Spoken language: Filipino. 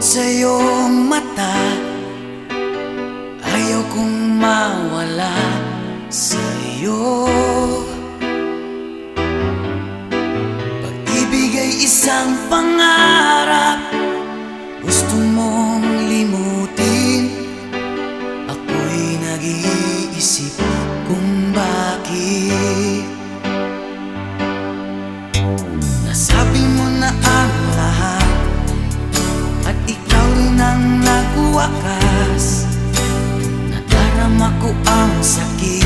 sa iyong mata, ayaw kong mawala sa iyo. Pag-ibig ay isang pangarap, gusto mong limutin. Ako'y nag-iisip kung bakit. Nasabi mo na ang lahat at ikaw rin ang nagwakas. Nadarama ko ang sakit